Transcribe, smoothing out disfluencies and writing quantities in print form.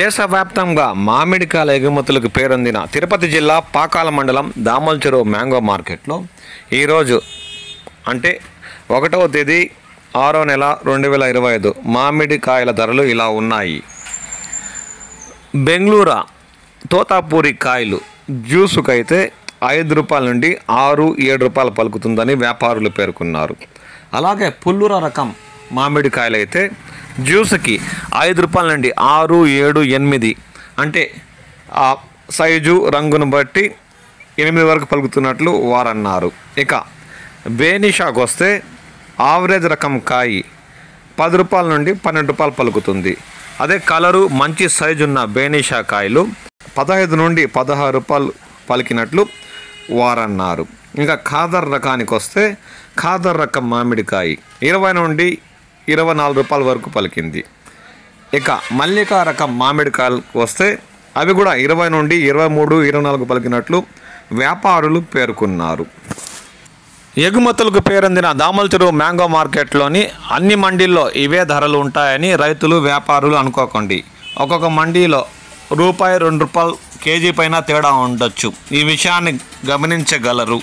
దేశవ్యాప్తంగా మామిడికాయల ఎగుమతులకు పేరొందిన తిరుపతి జిల్లా పాకాల మండలం దామల చెరువు మ్యాంగో మార్కెట్లో ఈరోజు అంటే 1వ తేదీ 6వ నెల 2025 మామిడికాయల ధరలు ఇలా ఉన్నాయి. బెంగళూరు తోతాపూరి కాయలు జ్యూసుకైతే 5 రూపాయల నుండి 6-7 రూపాయలు పలుకుతుందని వ్యాపారులు పేర్కొన్నారు. అలాగే పుల్లూర రకం మామిడికాయలు అయితే జ్యూస్కి 5 రూపాయల నుండి 6, 7, 8 అంటే ఆ సైజు రంగును బట్టి 8 వరకు పలుకుతున్నట్లు వారన్నారు. ఇక బేనిషాకు వస్తే ఆవరేజ్ రకం కాయి 10 రూపాయల నుండి 12 రూపాయలు పలుకుతుంది. అదే కలరు మంచి సైజు ఉన్న బేనిషా కాయలు 15 నుండి 16 రూపాయలు పలికినట్లు వారన్నారు. ఇంకా ఖాదర్ రకానికి వస్తే ఖాదర్ రకం మామిడికాయ 20 నుండి 24 రూపాయల వరకు పలికింది. ఇక మల్లికా రకం మామిడికాయలకు వస్తే అవి కూడా 20 నుండి 23, 24 పలికినట్లు వ్యాపారులు పేర్కొన్నారు. ఎగుమతులకు పేరొందిన దామల చెరువు మ్యాంగో మార్కెట్లోని అన్ని మండీల్లో ఇవే ధరలు ఉంటాయని రైతులు వ్యాపారులు అనుకోకండి. ఒక్కొక్క మండీలో రూపాయి 2 రూపాయలు కేజీ పైన తేడా ఉండొచ్చు. ఈ విషయాన్ని గమనించగలరు.